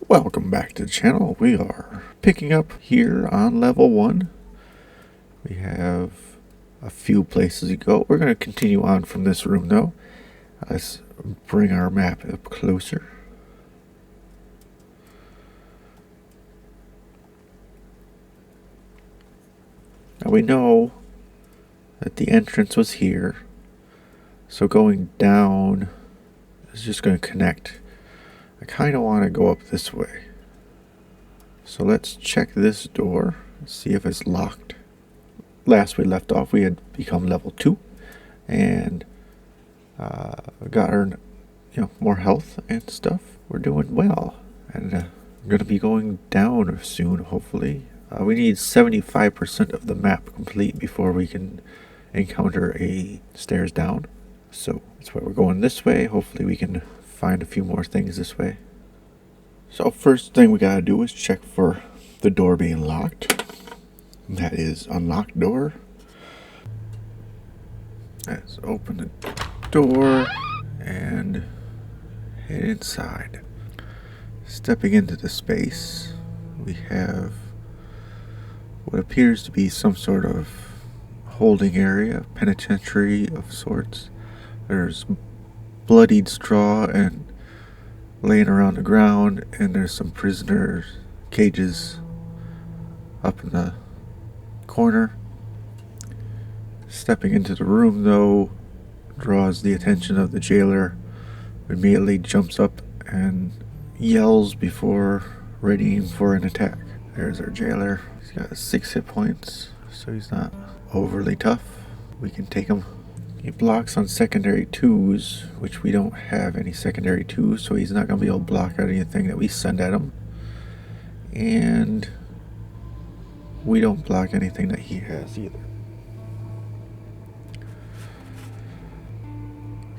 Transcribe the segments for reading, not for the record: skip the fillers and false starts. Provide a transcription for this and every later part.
Welcome back to the channel. We are picking up here on level 1. We have a few places to go. We're going to continue on from this room though. Let's bring our map up closer. Now we know that the entrance was here, so going down is just going to connect. I kind of want to go up this way. So let's check this door, see if it's locked. Last we left off, we had become level 2 and got our more health and stuff. We're doing well, and we're going to be going down soon, hopefully. We need 75% of the map complete before we can encounter a stairs down. So that's why we're going this way. Hopefully we can find a few more things this way. So first thing we gotta do is check for the door being locked. That is unlocked door. Let's open the door and head inside. Stepping into the space, we have what appears to be some sort of holding area, penitentiary of sorts. There's bloodied straw and laying around the ground, and there's some prisoners' cages up in the corner. Stepping into the room though draws the attention of the jailer, who immediately jumps up and yells before readying for an attack. There's our jailer. He's got 6 hit points, so he's not overly tough. We can take him. He blocks on secondary 2s, which we don't have any secondary 2s, so he's not going to be able to block out anything that we send at him. And we don't block anything that he has either.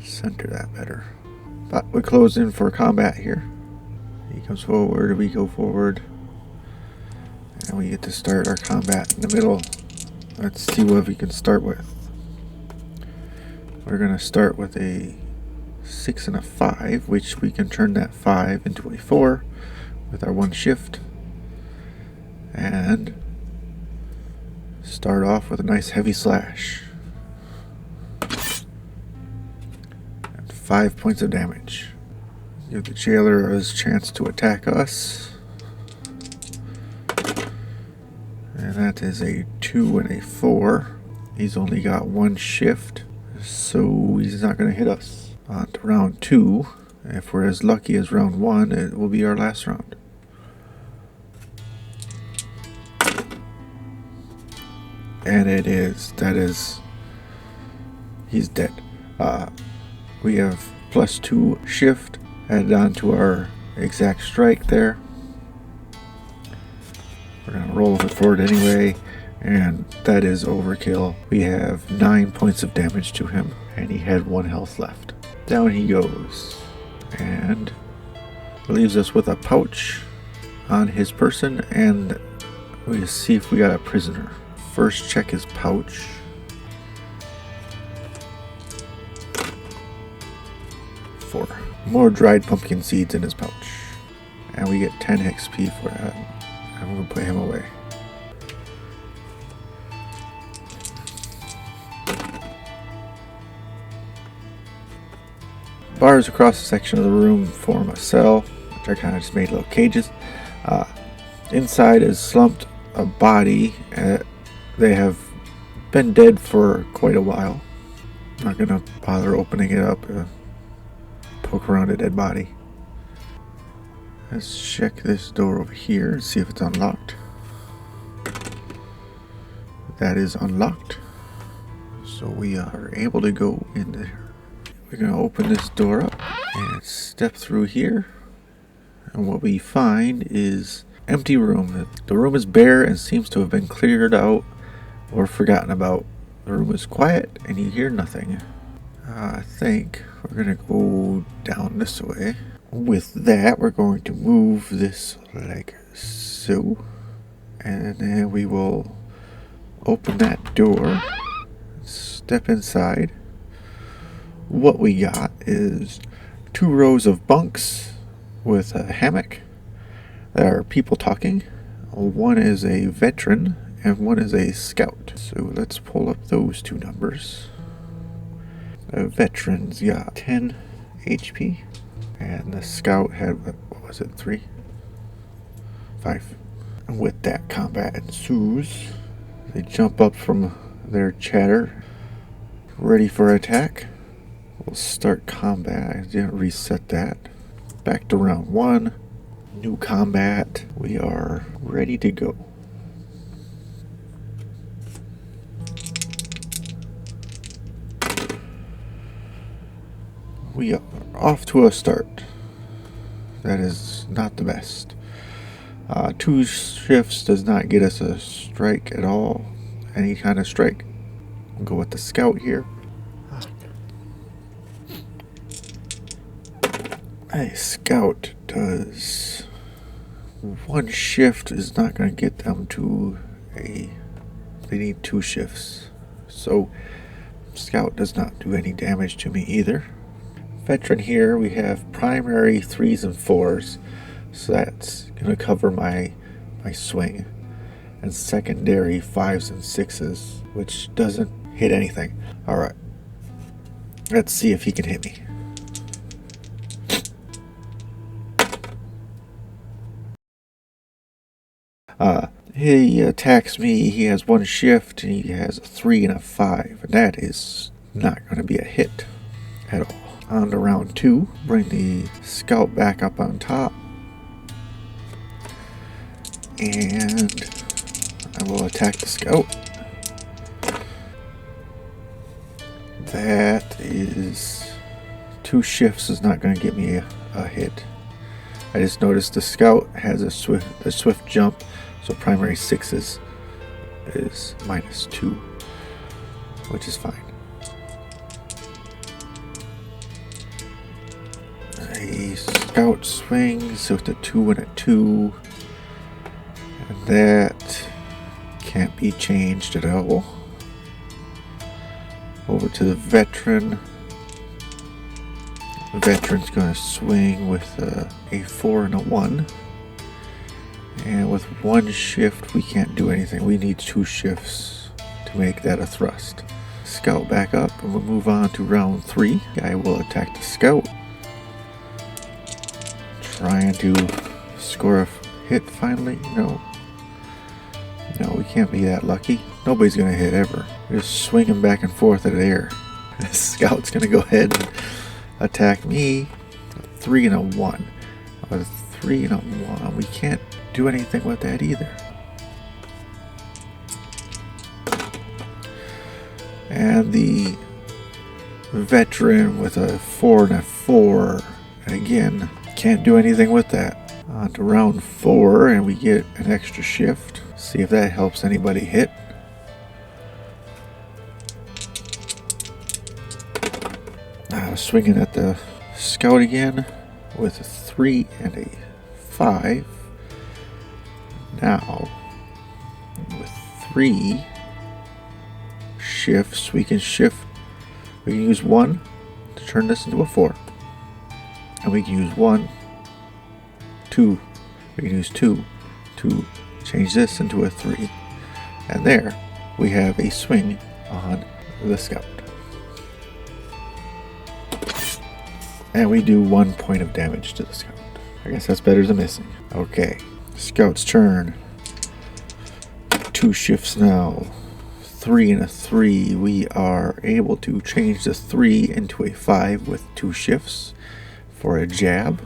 Center that better. But we close in for combat here. He comes forward, we go forward. And we get to start our combat in the middle. Let's see what we can start with. We're going to start with a 6 and a 5, which we can turn that 5 into a 4 with our 1 shift. And start off with a nice heavy slash. And 5 points of damage. Give the jailer his chance to attack us. And that is a 2 and a 4. He's only got 1 shift, so he's not going to hit us. On to round 2. If we're as lucky as round 1, it will be our last round. And it is. That is. He's dead. We have +2 shift added on to our exact strike there. We're going to roll it forward anyway, and that is overkill. We have 9 points of damage to him, and he had 1 health left. Down he goes, and leaves us with a pouch on his person, and we see if we got a prisoner. First check his pouch. Four. More dried pumpkin seeds in his pouch, and we get 10 XP for that. I'm going to put him away. Bars across the section of the room form a cell, which I kind of just made little cages. Inside is slumped a body. They have been dead for quite a while. I'm not going to bother opening it up. Poke around a dead body. Let's check this door over here and see if it's unlocked. That is unlocked. So we are able to go in there. We're going to open this door up and step through here. And what we find is empty room. The room is bare and seems to have been cleared out or forgotten about. The room is quiet and you hear nothing. I think we're going to go down this way. With that, we're going to move this like so, and then we will open that door, step inside. What we got is 2 rows of bunks with a hammock, There are people talking. One is a veteran and one is a scout. So let's pull up those two numbers. The veteran's got 10 HP. And the scout had, what was it, 3? 5. And with that, combat ensues. They jump up from their chatter, ready for attack. We'll start combat. I didn't reset that. Back to round 1. New combat. We are ready to go. We are off to a start. That is not the best. 2 shifts does not get us a strike at all. Any kind of strike. We'll go with the scout here. A scout does 1 shift is not going to get them to a... They need 2 shifts. So scout does not do any damage to me either. Veteran here, we have primary 3s and 4s, so that's going to cover my swing, and secondary 5s and 6s, which doesn't hit anything. Alright, let's see if he can hit me. He attacks me. He has 1 shift and he has a 3 and a 5, and that is not going to be a hit at all. On to round 2. Bring the scout back up on top. And I will attack the scout. That is 2 shifts is not going to get me a hit. I just noticed the scout has a swift jump, so primary 6s is -2, which is fine. A scout swings with a 2 and a 2, and that can't be changed at all. Over to the veteran. The veteran's going to swing with a 4 and a 1, and with 1 shift we can't do anything. We need 2 shifts to make that a thrust. Scout back up, and we'll move on to round 3. I will attack the scout. Trying to score a hit finally. No, we can't be that lucky. Nobody's gonna hit ever. We're just swinging back and forth at the air. The scout's gonna go ahead and attack me. A 3 and a 1. A 3 and a 1. We can't do anything with that either. And the veteran with a 4 and a 4. And again, can't do anything with that. On to round 4, and we get an extra shift. See if that helps anybody hit. Swinging at the scout again with a 3 and a 5. Now, with 3 shifts, we can use 1 to turn this into a 4. And we can use 1, 2, we can use 2 to change this into a 3. And there, we have a swing on the scout. And we do 1 point of damage to the scout. I guess that's better than missing. Okay, scout's turn. 2 shifts now. 3 and a 3. We are able to change the 3 into a 5 with 2 shifts for a jab.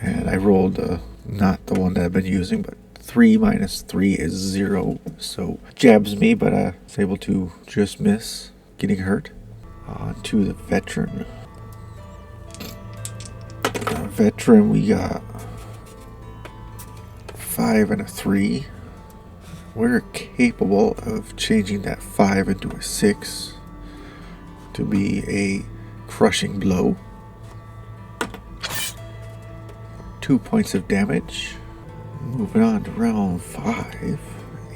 And I rolled not the one that I've been using, but 3 minus 3 is 0. So jabs me, but I was able to just miss getting hurt. On to the veteran. Veteran, we got 5 and a 3. We're capable of changing that 5 into a 6 to be a crushing blow. 2 points of damage. Moving on to round 5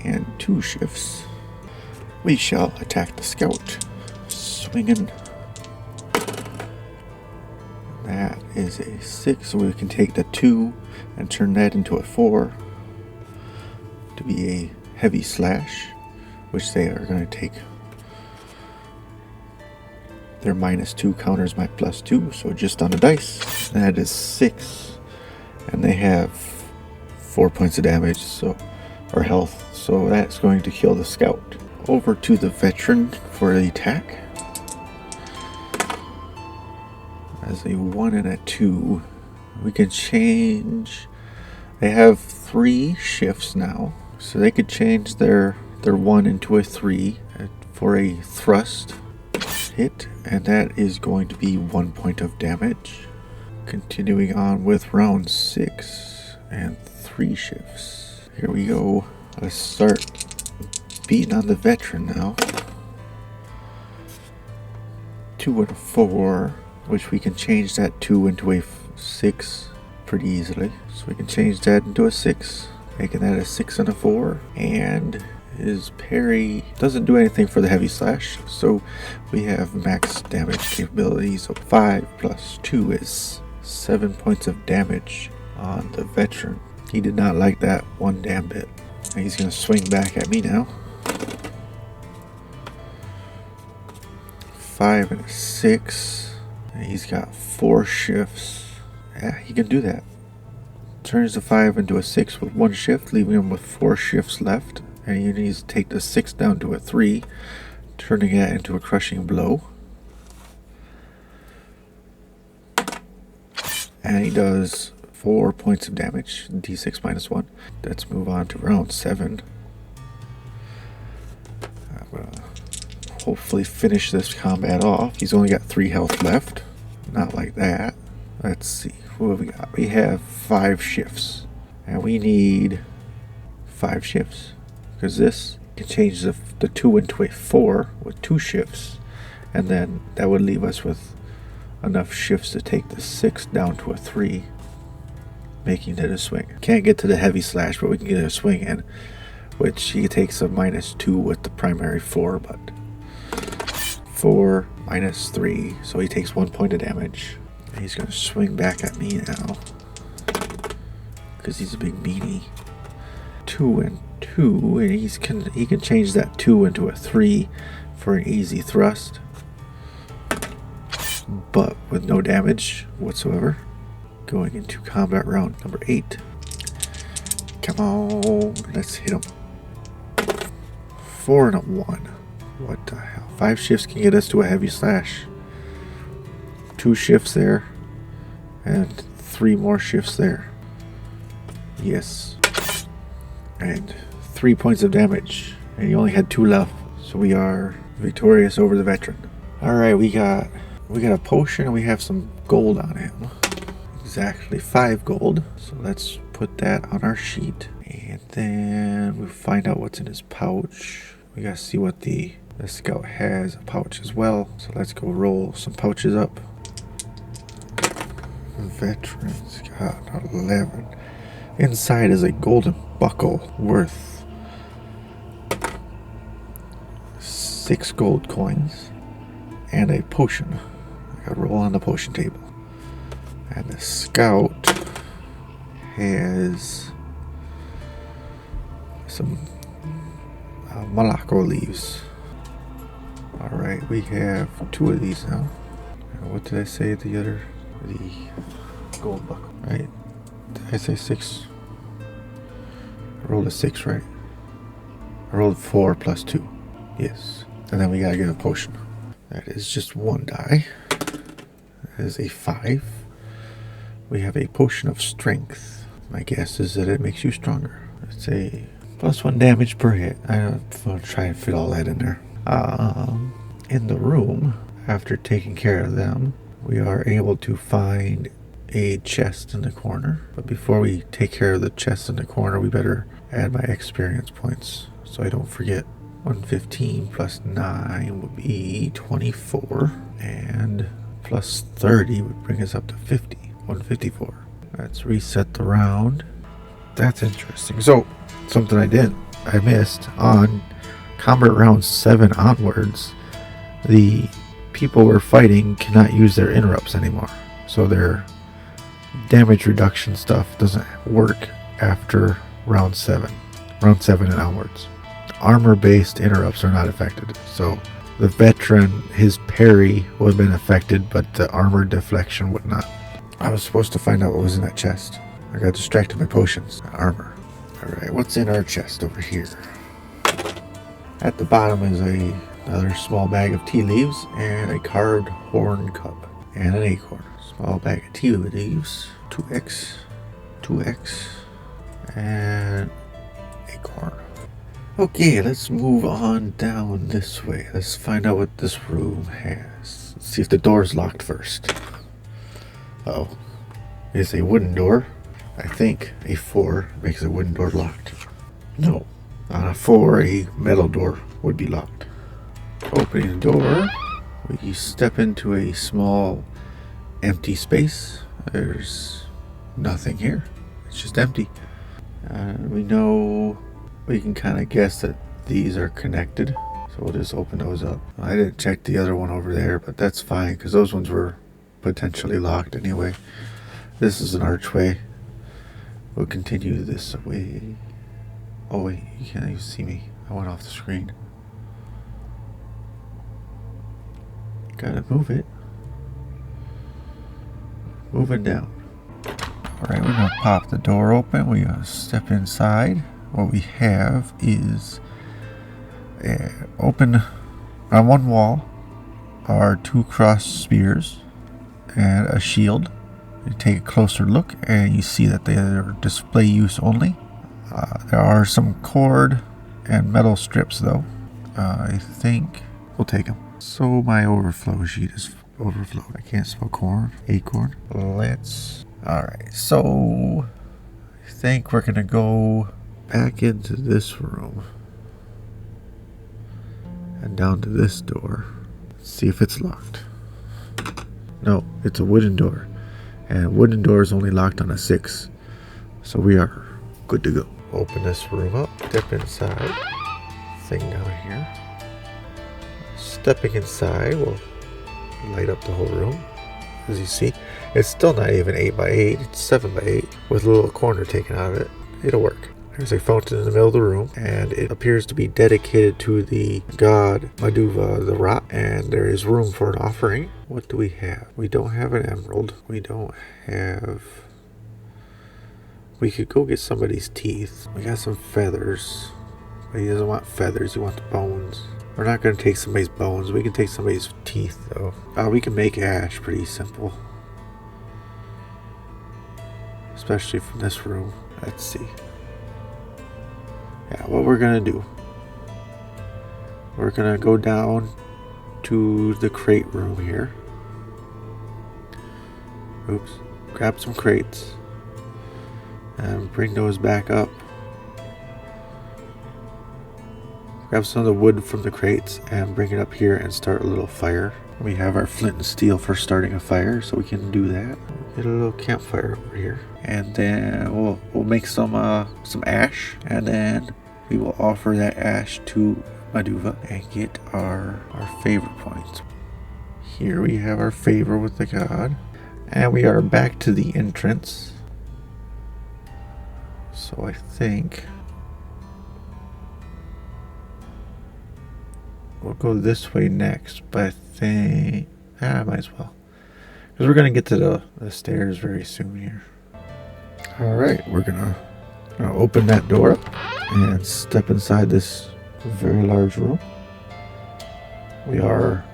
and 2 shifts. We shall attack the scout. Swinging. That is a 6, so we can take the 2 and turn that into a 4 to be a heavy slash, which they are going to take. Their -2 counters my +2, so just on the dice. That is 6, and they have 4 points of damage, or health, so that's going to kill the scout. Over to the veteran for the attack. As a 1 and a 2, we can change. They have 3 shifts now, so they could change their 1 into a 3 for a thrust hit, and that is going to be 1 point of damage. Continuing on with round 6 and 3 shifts. Here we go. Let's start beating on the veteran now. 2 and a 4, which we can change that 2 into a 6 pretty easily. So we can change that into a 6, making that a 6 and a 4. And his parry doesn't do anything for the heavy slash, so we have max damage capability. So 5 plus 2 is 7 points of damage on the veteran. He did not like that one damn bit. And he's going to swing back at me now. 5 and a 6. And he's got 4 shifts. Yeah, he can do that. Turns the 5 into a 6 with 1 shift, leaving him with 4 shifts left. And he needs to take the 6 down to a 3, turning that into a crushing blow. And he does 4 points of damage, d6 minus 1. Let's move on to round 7. I'm gonna hopefully finish this combat off. He's only got 3 health left. Not like that. Let's see, what have we got? We have 5 shifts, and we need 5 shifts, because this can change the 2 into a 4 with 2 shifts, and then that would leave us with enough shifts to take the 6 down to a 3, making it a swing. Can't get to the heavy slash, but we can get a swing in, which he takes a -2 with the primary 4, but 4 minus 3, so he takes 1 point of damage. And he's going to swing back at me now, because he's a big meanie. 2 and 2, and he can change that 2 into a 3 for an easy thrust, but with no damage whatsoever. Going into combat round number 8. Come on, let's hit him. 4 and a 1. What the hell? 5 shifts can get us to a heavy slash. 2 shifts there, and 3 more shifts there. Yes. And 3 points of damage, and he only had 2 left, so we are victorious over the veteran. Alright, we got a potion, and we have some gold on him. Exactly 5 gold, so let's put that on our sheet, and then we'll find out what's in his pouch. We gotta see what the scout has a pouch as well, so let's go roll some pouches up. Veteran's got 11. Inside is a golden buckle worth 6 gold coins and a potion. I gotta roll on the potion table. And the scout has some Malacco leaves. Alright, we have 2 of these now. What did I say the gold buckle, right? Did I say 6? I rolled a 6, right? I rolled 4 plus 2. Yes. And then we gotta get a potion. That is just 1 die. That is a 5. We have a potion of strength. My guess is that it makes you stronger. It's a +1 damage per hit. I'm gonna try and fit all that in there. In the room, after taking care of them, we are able to find a chest in the corner. But before we take care of the chest in the corner, we better add my experience points so I don't forget. 115 plus 9 would be 24, and plus 30 would bring us up to 50. 154. Let's reset the round. That's interesting. So, something I missed on combat round 7 onwards, the people we're fighting cannot use their interrupts anymore. So their damage reduction stuff doesn't work after round 7. Round 7 and onwards. Armor-based interrupts are not affected. So the veteran, his parry would have been affected, but the armor deflection would not. I was supposed to find out what was in that chest. I got distracted by potions. Armor. Alright, what's in our chest over here? At the bottom is another small bag of tea leaves and a carved horn cup and an acorn. Small bag of tea leaves, 2x, and acorn. Okay, let's move on down this way. Let's find out what this room has. Let's see if the door's locked first. Oh, it's a wooden door. I think a 4 makes a wooden door locked. No, on a 4, a metal door would be locked. Opening the door, we step into a small empty space. There's nothing here. It's just empty. We know, we can kind of guess that these are connected. So we'll just open those up. I didn't check the other one over there, but that's fine because those ones were potentially locked anyway. This is an archway. We'll continue this way. Oh wait, you can't even see me. I went off the screen. Gotta move it. Moving down. Alright, we're gonna pop the door open. We're gonna step inside. What we have is open on one wall are 2 cross spears and a shield. You take a closer look and you see that they are display use only. There are some cord and metal strips though. I think we'll take them. So my overflow sheet is overflow. I can't spell corn. Acorn. Alright, so I think we're gonna go back into this room and down to this door. See if it's locked. No, it's a wooden door. And wooden door is only locked on a 6. So we are good to go. Open this room up. Step inside. Thing down here. Stepping inside will light up the whole room. As you see, it's still not even 8x8. It's 7x8 with a little corner taken out of it. It'll work. There's a fountain in the middle of the room, and it appears to be dedicated to the god Maduva the Rot, and there is room for an offering. What do we have? We don't have an emerald. We don't have... We could go get somebody's teeth. We got some feathers, but he doesn't want feathers. He wants bones. We're not going to take somebody's bones. We can take somebody's teeth, though. We can make ash pretty simple. Especially from this room. Let's see. Yeah, what we're going to do. We're going to go down to the crate room here. Oops. Grab some crates. And bring those back up. Grab some of the wood from the crates and bring it up here and start a little fire. We have our flint and steel for starting a fire, so we can do that. Get a little campfire over here, and then we'll make some ash, and then we will offer that ash to Maduva and get our favor points. Here we have our favor with the god, and we are back to the entrance. So I think we'll go this way next, but I think I might as well, because we're gonna get to the stairs very soon here. All right, we're gonna open that door up and step inside this very large room. We are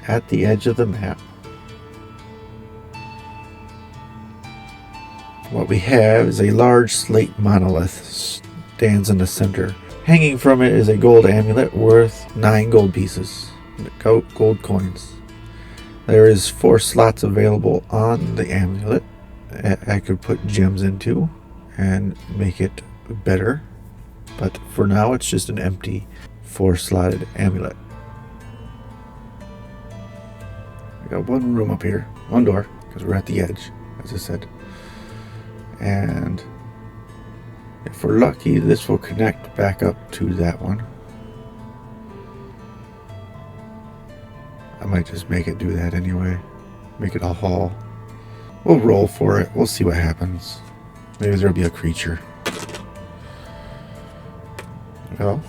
at the edge of the map. What we have is a large slate monolith stands in the center. Hanging from it is a gold amulet worth 9 gold pieces, gold coins. There is 4 slots available on the amulet I could put gems into and make it better, but for now it's just an empty 4-slotted amulet. We got one room up here, one door, because we're at the edge, as I said. And if we're lucky, this will connect back up to that one. I might just make it do that anyway. Make it a hall. We'll roll for it. We'll see what happens. Maybe there'll be a creature. Well,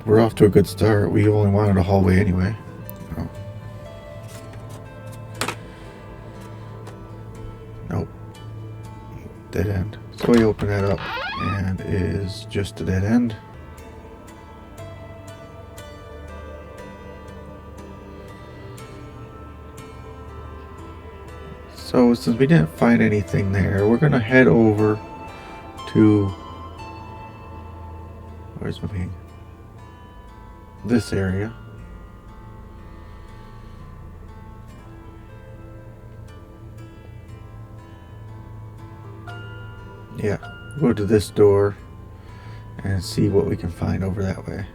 we're off to a good start. We only wanted a hallway anyway. Oh. Nope. Dead end. So we open that up and it is just a dead end. So since we didn't find anything there, we're gonna head over to, where's my ping? This area. Yeah, go to this door and see what we can find over that way.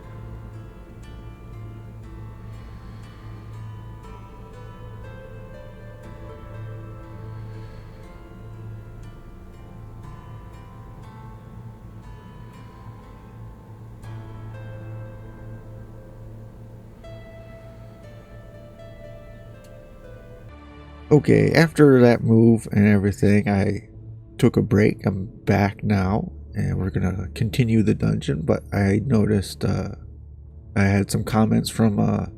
Okay, after that move and everything, I took a break. I'm back now, and we're gonna continue the dungeon, but I noticed I had some comments from a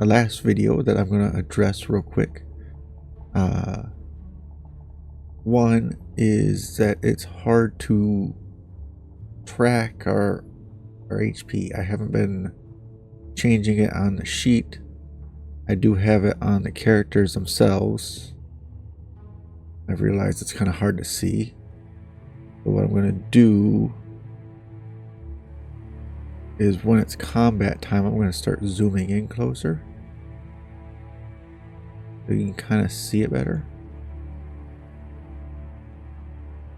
last video that I'm gonna address real quick. One is that it's hard to track our HP. I haven't been changing it on the sheet. I do have it on the characters themselves. I've realized it's kind of hard to see. But what I'm going to do is when it's combat time, I'm going to start zooming in closer, so you can kind of see it better.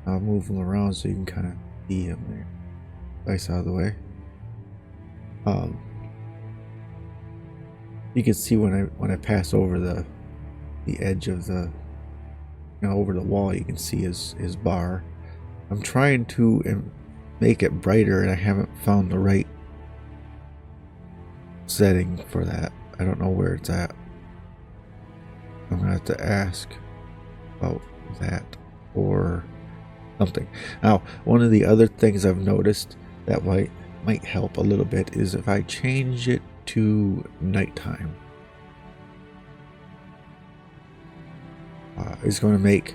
I'll move them around so you can kind of see him there. Nice out of the way. You can see when I pass over the edge of the, over the wall, you can see his bar. I'm trying to make it brighter, and I haven't found the right setting for that. I don't know where it's at. I'm gonna have to ask about that or something. Now, one of the other things I've noticed that might help a little bit is if I change it to nighttime. It's going to make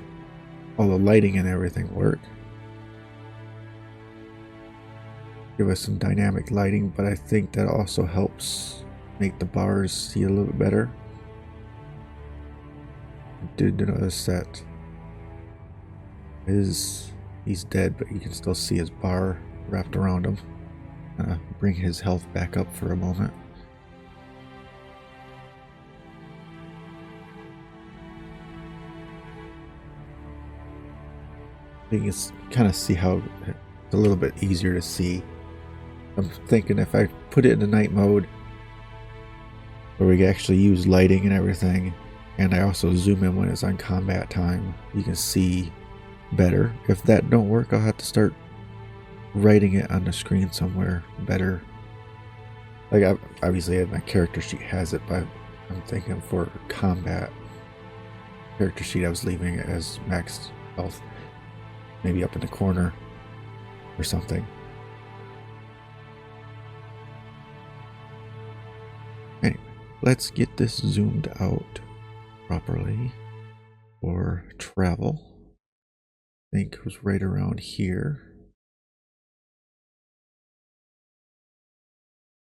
all the lighting and everything work. Give us some dynamic lighting, but I think that also helps make the bars see a little bit better. I did notice that he's dead, but you can still see his bar wrapped around him. Bring his health back up for a moment. You can kind of see how it's a little bit easier to see. I'm thinking if I put it in the night mode, where we actually use lighting and everything, and I also zoom in when it's on combat time, you can see better. If that don't work, I'll have to start writing it on the screen somewhere better. Like, obviously my character sheet has it, but I'm thinking for combat character sheet I was leaving it as max health, maybe up in the corner or something. Anyway, let's get this zoomed out properly for travel. I think it was right around here.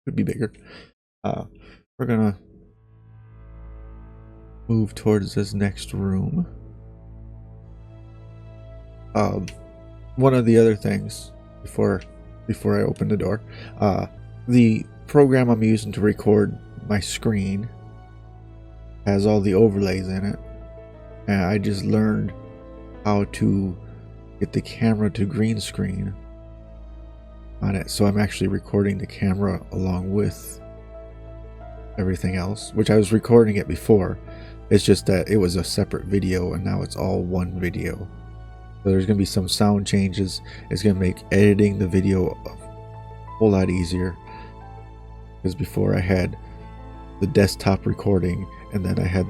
Could be bigger. We're gonna move towards this next room. One of the other things before I open the door, the program I'm using to record my screen has all the overlays in it, and I just learned how to get the camera to green screen on it, so I'm actually recording the camera along with everything else, which I was recording it before. It's just that it was a separate video and now it's all one video. So there's going to be some sound changes. It's going to make editing the video a whole lot easier, because before I had the desktop recording and then I had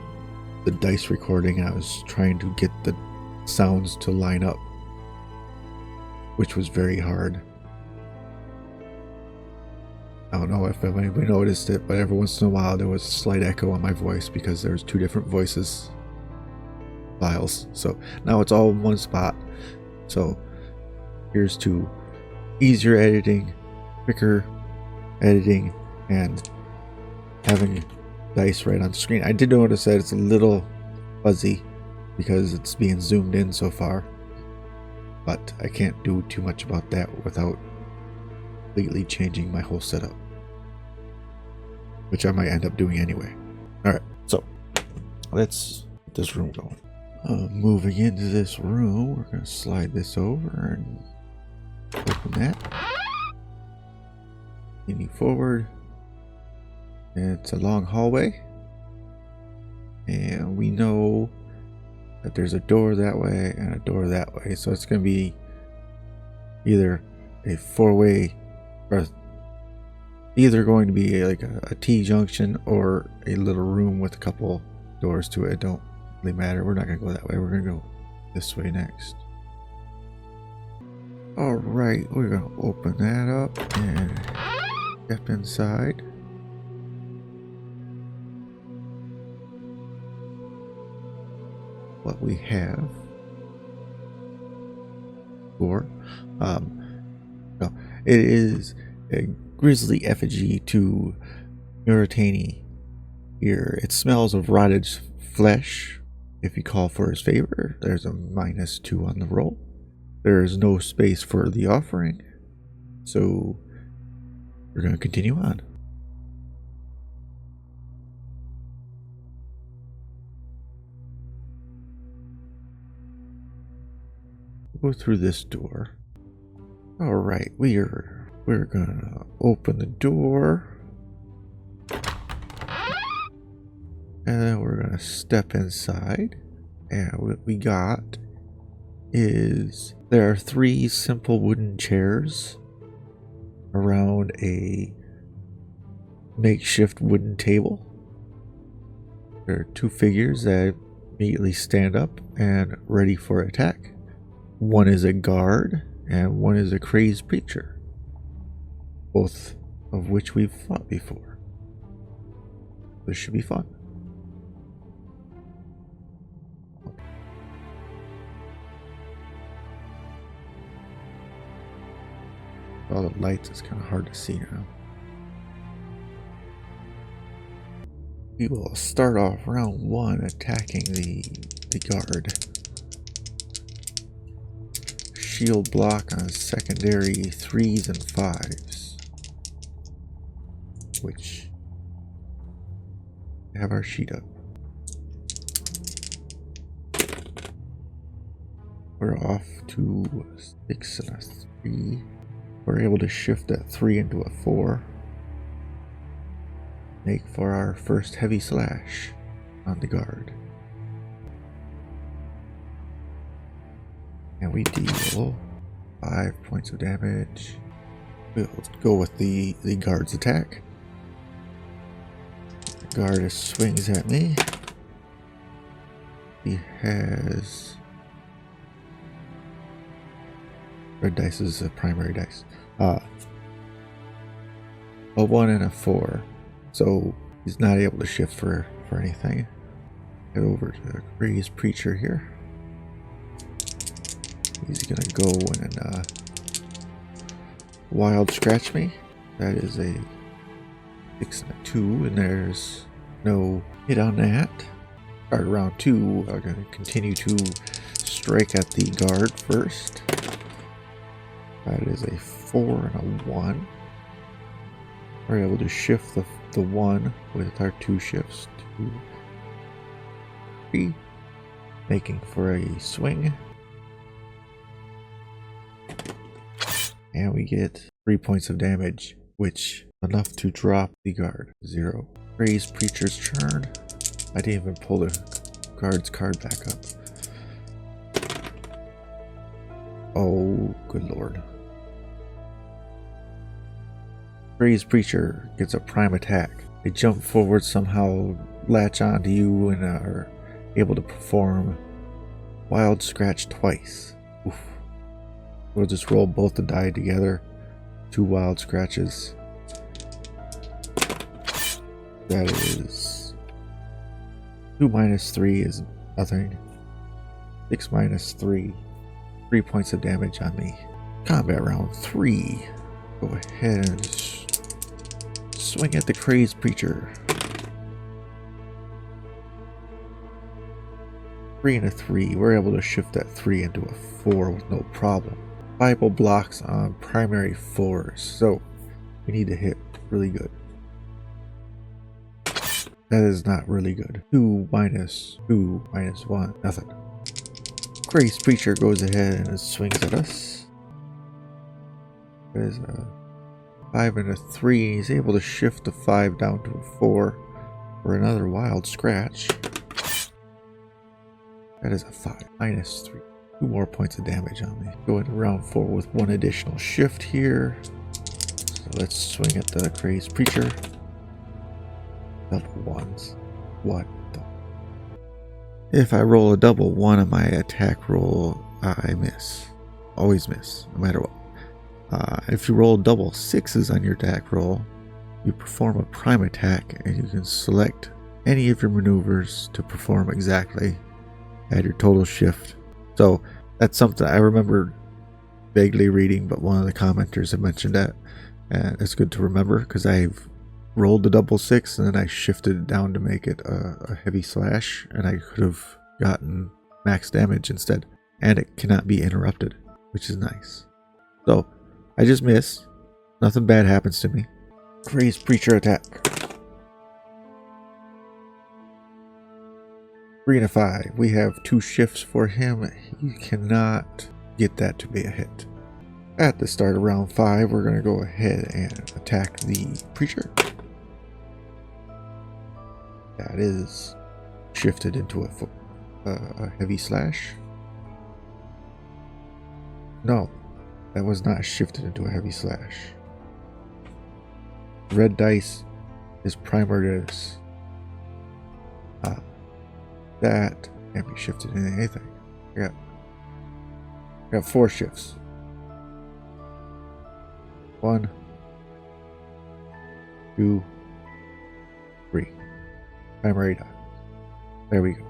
the dice recording, and I was trying to get the sounds to line up, which was very hard. I don't know if anybody noticed it, but every once in a while there was a slight echo on my voice because there's two different voices files. So now it's all in one spot. So here's to easier editing, quicker editing, and having dice right on the screen. I did notice that it's a little fuzzy because it's being zoomed in so far, but I can't do too much about that without completely changing my whole setup, which I might end up doing anyway. Alright, so let's get this room going. Moving into this room, we're going to slide this over and open that. Leaning forward. It's a long hallway. And we know that there's a door that way and a door that way. So it's going to be either a four-way, or either going to be like a T-junction or a little room with a couple doors to it. It don't really matter. We're not going to go that way. We're going to go this way next. Alright, we're going to open that up and step inside. What we have for it is a grisly effigy to Muratani here. It smells of rotted flesh. If you call for his favor, there's a -2 on the roll. There is no space for the offering, so we're going to continue on. Go through this door. All right, we're gonna open the door, and then we're gonna step inside. And what we got is there are 3 simple wooden chairs around a makeshift wooden table. There are 2 figures that immediately stand up and ready for attack. One is a guard and one is a crazed preacher, both of which we've fought before. This should be fun. All the lights, it's kind of hard to see now. We will start off round 1 attacking the guard. Shield block on secondary 3s and 5s, which have our sheet up. We're off to 6 and a 3. We're able to shift that 3 into a 4. Make for our first heavy slash on the guard. And we deal 5 points of damage. We'll go with the guard's attack. The guard swings at me. He has red dice is a primary dice. A 1 and a 4. So he's not able to shift for anything. Head over to the crazed preacher here. He's gonna go and wild scratch me. That is a 6 and a 2, and there's no hit on that. Alright, round 2, I'm gonna continue to strike at the guard first. That is a 4 and a 1. We're able to shift the 1 with our 2 shifts to 3, making for a swing. And we get 3 points of damage, which enough to drop the guard. 0. Crazed preacher's turn. I didn't even pull the guard's card back up. Oh, good lord. Crazed preacher gets a prime attack. They jump forward, somehow latch onto you and are able to perform Wild Scratch twice. Oof. We'll just roll both the die together. 2 Wild Scratches. That is 2 minus 3 is nothing. 6 minus 3. 3 points of damage on me. Combat round 3. Go ahead and swing at the Crazed Preacher. 3 and a 3. We're able to shift that 3 into a 4 with no problem. Bible blocks on primary 4s, so we need to hit really good. That is not really good. 2 minus 2 minus 1, nothing. Crazed Preacher goes ahead and swings at us. There's a 5 and a 3. He's able to shift the 5 down to a 4 for another Wild Scratch. That is a 5 minus 3. 2 more points of damage on me. Go into round 4 with 1 additional shift here. So let's swing at the Crazed Preacher. Double 1s. What the? If I roll a double 1 on my attack roll, I miss. Always miss, no matter what. If you roll double 6s on your attack roll, you perform a prime attack and you can select any of your maneuvers to perform exactly at your total shift. So that's something I remember vaguely reading, but one of the commenters had mentioned that, and it's good to remember because I've rolled the double 6 and then I shifted it down to make it a heavy slash, and I could have gotten max damage instead, and it cannot be interrupted, which is nice. So I just miss. Nothing bad happens to me. Crazed Preacher attack. 3 and a 5. We have 2 shifts for him. You cannot get that to be a hit. At the start of round 5, we're going to go ahead and attack the Preacher. That is shifted into a heavy slash. No, that was not shifted into a heavy slash. Red dice is primer dice. That can't be shifted into anything. I got 4 shifts. 1, 2, 3. Primary die. There we go.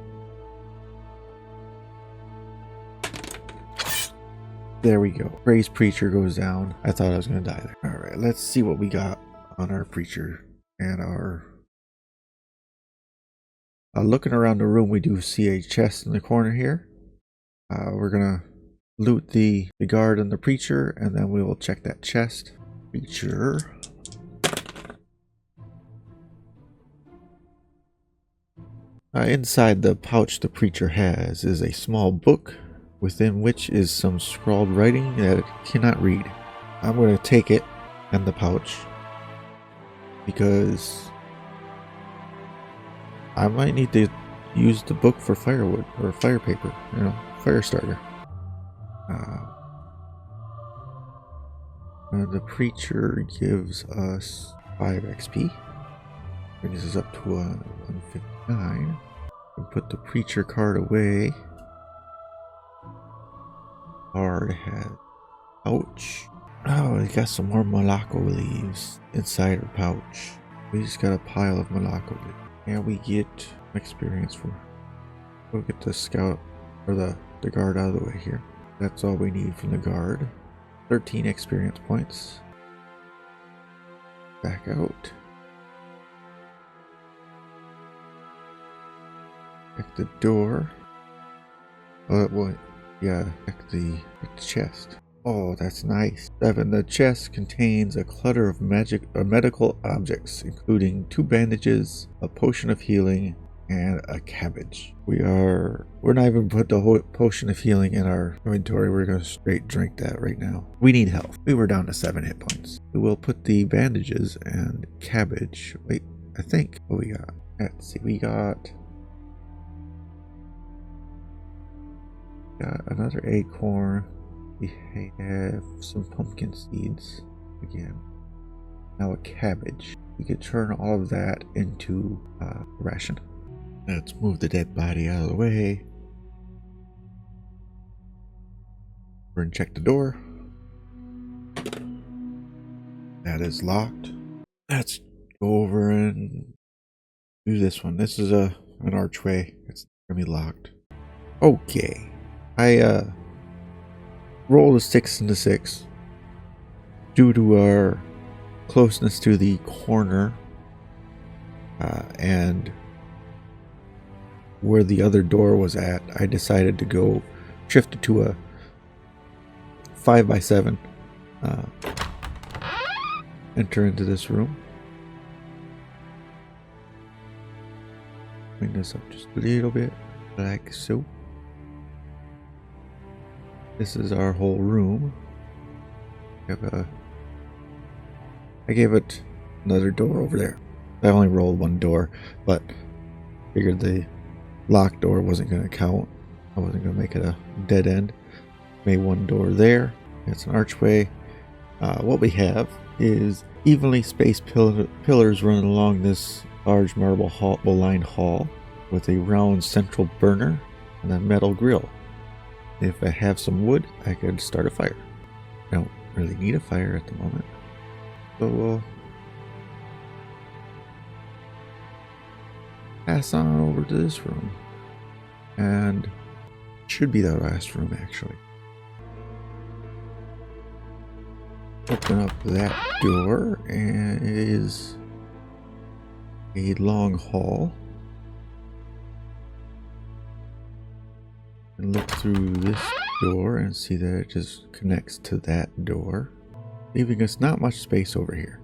There we go. Crazed Preacher goes down. I thought I was going to die there. Alright, let's see what we got on our Preacher and our... looking around the room, we do see a chest in the corner here. We're going to loot the guard and the Preacher, and then we will check that chest. Preacher. Inside the pouch the Preacher has is a small book, within which is some scrawled writing that it cannot read. I'm going to take it and the pouch because I might need to use the book for firewood or fire paper, fire starter. The Preacher gives us 5 XP, brings us up to 159. And put the Preacher card away. Card has pouch. Oh, we got some more Malacco leaves inside her pouch. We just got a pile of Malacco leaves. And we get experience from. We'll get the scout or the guard out of the way here. That's all we need from the guard. 13 experience points. Back out. Check the door. Oh, what? Yeah, check the chest. Oh, that's nice. 7. The chest contains a clutter of medical objects, including 2 bandages, a potion of healing, and a cabbage. We're not even put the whole potion of healing in our inventory. We're going to straight drink that right now. We need health. We were down to 7 hit points. We will put the bandages and cabbage. Wait, I think what we got. Let's see. We got another acorn. We have some pumpkin seeds again. Now a cabbage. We could turn all of that into ration. Let's move the dead body out of the way. Over and check the door. That is locked. Let's go over and do this one. This is an archway. It's gonna be locked. Okay. I rolled a 6 and a 6. Due to our closeness to the corner and where the other door was at, I decided to go shift it to a 5x7. Enter into this room. Bring this up just a little bit, like so. This is our whole room. I gave it another door over there. I only rolled one door, but figured the locked door wasn't going to count. I wasn't going to make it a dead end. Made one door there. It's an archway. What we have is evenly spaced pillars running along this large marble lined hall with a round central burner and a metal grill. If I have some wood, I could start a fire. I don't really need a fire at the moment, so we'll pass on over to this room, and it should be the last room actually. Open up that door, and it is a long hall. And look through this door and see that it just connects to that door, leaving us not much space over here.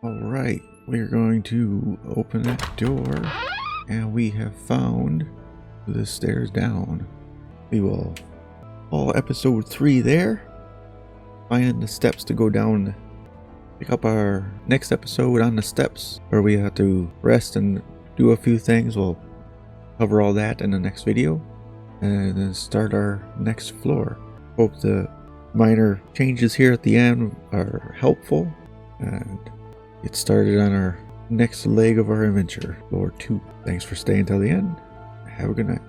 Alright, we're going to open that door, and we have found the stairs down. We will call episode 3 there. Finding the steps to go down. Pick up our next episode on the steps, where we have to rest and do a few things. We'll cover all that in the next video, and then start our next floor. Hope the minor changes here at the end are helpful, and get started on our next leg of our adventure, floor 2. Thanks for staying till the end. Have a good night.